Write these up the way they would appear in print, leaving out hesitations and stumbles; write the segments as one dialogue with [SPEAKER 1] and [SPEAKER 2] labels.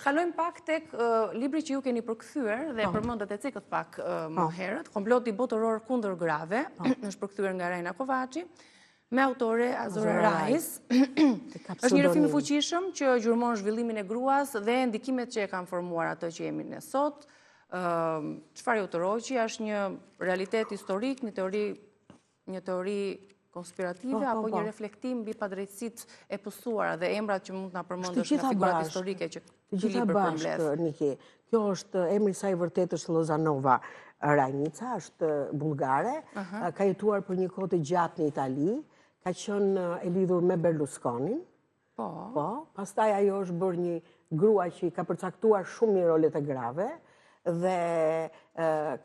[SPEAKER 1] Kalojmë pak tek libri që ju keni përkthyer dhe përmendet e cekët pak më herët, Komploti botëror kundër grave, është përkthyer nga Rajna Kovaçi, me autore Azora Rais. Është një rrëfim i fuqishëm që gjurmon zhvillimin e gruas dhe ndikimet që e kanë formuar atë që jemi ne sot. Çfarë ju toroqi, është një realitet historik, një teori konspirative apo një reflektim mbi padrejtësitë e pësuara dhe emrat që mund të na përmendësh nga figurat historike që ky libër përmbledh.
[SPEAKER 2] Niki, kjo është emri i saj vërtet është Lozanova Rajnica, është bullgare, ka jetuar për një kohë të gjatë në Itali, ka qenë e lidhur me Berlusconin. Po, pastaj ajo është bërë një grua që i ka përcaktuar shumë mirë rolet e grave dhe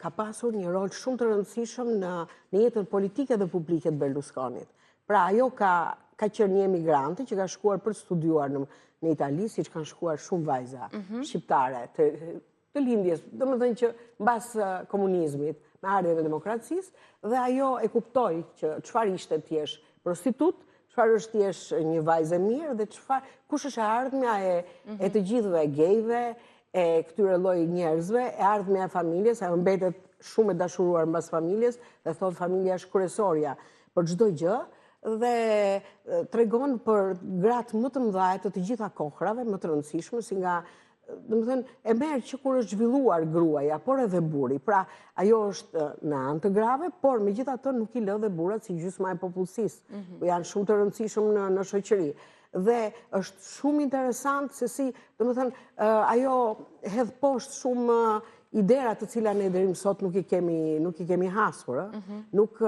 [SPEAKER 2] ka pasur një rol shumë të rëndësishëm në jetën politike dhe publike të Berlusconit. Pra, ajo ka qenë një emigrante që ka shkuar për studiuar në Itali, si që kanë shkuar shumë vajza shqiptare të lindjes, do më thënë që mbas komunizmit, me ardhjen e demokracisë, dhe ajo e kuptoi që çfarë ishte të jesh prostitut, çfarë është të jesh një vajzë e mirë dhe kush është ardhmja e të gjithëve gejve, e këtyre lloj njerëzve, e ardhmja e familjes, ajo mbetet shumë e dashuruar mbas familjes dhe thotë familja është kryesorja për çdo gjë dhe tregon për gratë më të mëdha të të gjitha kohrave, më të rëndësishme, si nga, domethënë, e merr që kur është zhvilluar gruaja, por edhe burri. Pra, ajo është në anë të grave, por megjithatë nuk i lë dhe burrat si gjysma e popullsisë, janë shumë të rëndësishëm në shoqëri. Dhe është shumë interesant se si, domethënë, ajo hedh poshtë shumë idera të cilat ne deri më sot nuk i kemi hasur, Nuk,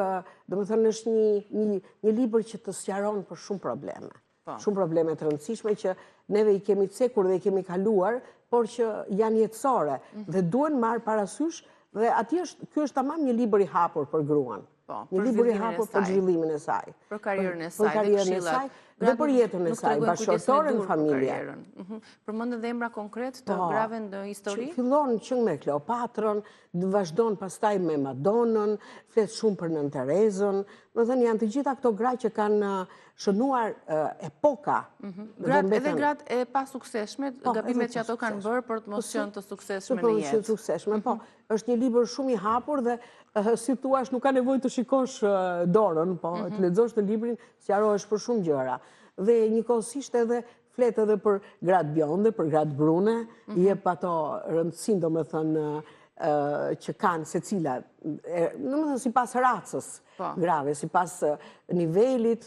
[SPEAKER 2] domethënë, është një libër që të sqaron për shumë probleme. Shumë probleme të rëndësishme që neve i kemi cekur dhe i kemi kaluar, por që janë jetësore dhe duhen marrë parasysh dhe ky është tamam një libër i hapur për gruan. Një libër i hapur për zhvillimin e saj.
[SPEAKER 1] Për karrierën e saj,
[SPEAKER 2] dhe për jetën e saj, bashkëtorë në familje.
[SPEAKER 1] Përmendën dhe emra konkret të grave në histori?
[SPEAKER 2] Fillon që me Kleopatrën, vazhdon pastaj me Madonën, flet shumë për Nën Terezën, më thënë janë të gjitha këto gra që kanë shënuar epoka.
[SPEAKER 1] Edhe gratë e pasukseshme, gabimet që ato kanë bërë për të mos qenë të suksesshme në jetë.
[SPEAKER 2] Po, është një libër shumë i hapur dhe si thua, nuk ka nevojë të shikosh dorën, po të lexosh të librin, sqarohesh për shumë gjëra. Dhe njëkohësisht edhe flet edhe për gratë bjonde, për gratë brune, jep ato rëndësinë, domethënë, që kanë secila, domethënë sipas racës grave, sipas nivelit,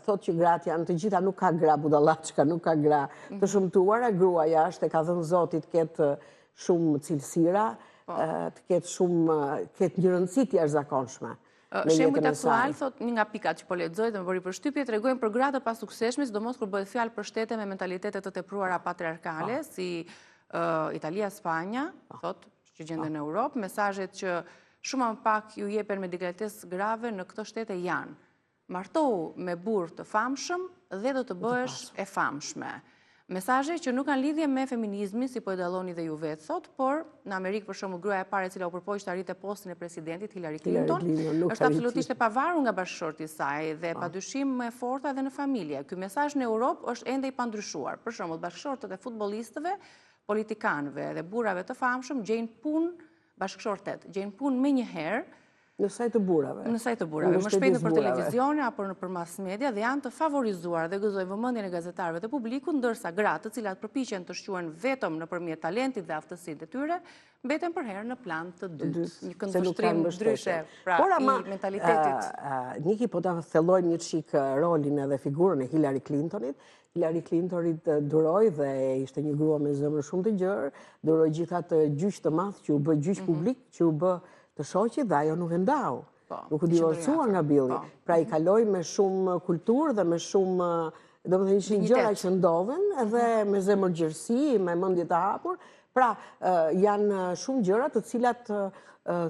[SPEAKER 2] thotë që gratë janë të gjitha, nuk ka gra budallaçka, nuk ka gra të shëmtuara, gruaja është e ka dhënë Zoti të ketë shumë cilësira, të ketë një rëndësi të jashtëzakonshme.
[SPEAKER 1] Shembujt aktual, thot një nga pikat që po lexoj dhe më bëri përshtypje, tregojnë për gratë pa sukseshme, sidomos kur bëhet fjalë për shtete me mentalitetet të tepruara patriarkale, si Italia, Spanja, thot që gjenden në Europë, mesazhet që shumë më pak ju jepen me delikatesë grave në këto shtete janë: martohu me burr të famshëm dhe do të bëhesh e famshme. Mesazhe që nuk kanë lidhje me feminizmin, si po e dalloni dhe ju vetë sot, por në Amerikë, për shembull, gruaja e parë e cila u përpoq të arrite postin e presidentit, Hillary Clinton, është absolutisht e pavarur nga bashkëshorti i saj dhe padyshim më e fortë edhe në familje. Ky mesazh në Europë është ende i pandryshuar. Për shembull, bashkëshortët e futbollistëve, politikanëve dhe burrave të famshëm gjejnë punë bashkëshortet, gjejnë punë menjëherë
[SPEAKER 2] në sajt të burrave.
[SPEAKER 1] Më shpejt nëpër televizione apo nëpër mass media dhe janë të favorizuar dhe gëzojnë vëmendjen e gazetarëve të publikut, ndërsa gratë, të cilat përpiqen të shquhen vetëm nëpërmjet talentit dhe aftësitë e tyre, mbeten për herë në plan të dytë. Një këndvështrim ndryshe i mentalitetit.
[SPEAKER 2] Niki, po ta thellojmë një çik rolin edhe figurën e Hillary Clintonit. Hillary Clintonit duroi dhe ishte një grua me zemër shumë të gjerë, duroi gjithë atë gjyq të madh që u bë gjyq publik, që u bë të shoqit dhe ajo nuk e ndau. Nuk u divorcua nga Billi. Pra i kaloi me shumë kulturë dhe me shumë, domethënë ishin gjëra që ndodhen edhe me zemërgjërsi, me mendje të hapur. Pra janë shumë gjëra të cilat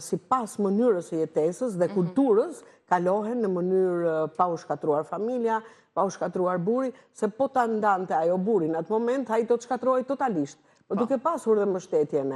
[SPEAKER 2] sipas mënyrës së jetesës dhe kulturës kalohen në mënyrë pa u shkatruar familja, pa u shkatruar burri, se po ta ndante ajo burrin në atë moment, ai do të shkatruhej totalisht. Po duke pasur dhe mbështetjen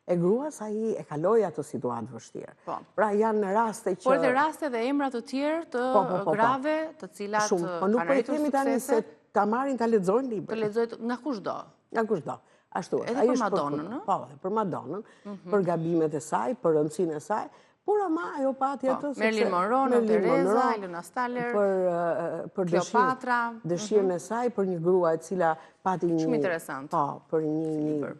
[SPEAKER 2] e gruas, ai e kaloi ato situatë vështirë. Pra janë raste që...
[SPEAKER 1] Por edhe raste dhe emra të tjerë të grave, të cilat
[SPEAKER 2] kanë arritur suksese. Po nuk po i themi tani se ta marrin ta lexojnë librin.
[SPEAKER 1] Të lexojnë nga kushdo.
[SPEAKER 2] Nga kushdo. Ashtu është.
[SPEAKER 1] Edhe për Madonën, në?
[SPEAKER 2] Po, edhe për Madonën, për gabimet e saj, për rëndësinë e saj, por ama ajo pati atë...
[SPEAKER 1] Marilyn Monroe, Nën Tereza, Ilona Staller,
[SPEAKER 2] për
[SPEAKER 1] Kleopatra.
[SPEAKER 2] dëshirën e saj, për një grua e cila pati një...
[SPEAKER 1] Shumë interesant.
[SPEAKER 2] Po, për një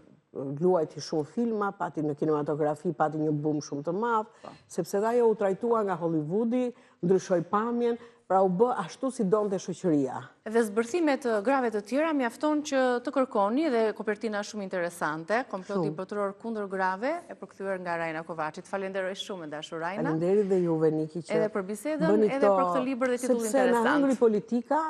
[SPEAKER 2] luajti shumë filma, pati në kinematografi, pati një boom shumë të madh, sepse dhe ajo u trajtua nga Hollywoodi, ndryshoi pamjen, pra u bë ashtu si donte shoqëria.
[SPEAKER 1] Dhe zbërthimet grave të tjera mjafton që të kërkoni dhe kopertina shumë interesante, komploti botëror kundër grave, e përkthyer nga Rajna Kovaçi. Falenderoj shumë dashur Rajna.
[SPEAKER 2] Faleminderit dhe juve Niki që
[SPEAKER 1] edhe për bisedën, edhe për këtë libër dhe titull interesant.
[SPEAKER 2] Sepse na hëngri politika,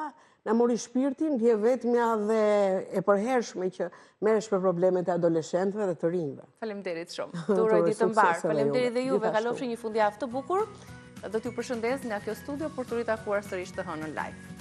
[SPEAKER 2] na mori shpirtin, ndje vetmja dhe e përhershme që merresh për problemet e adoleshentëve dhe të rinjve.
[SPEAKER 1] Faleminderit shumë. Të uroj ditë të mbarë. Faleminderit dhe juve, kalofshi një fundjavë të bukur. Do t'ju përshëndes nga kjo studio për të ritakuar sërish të hënën live.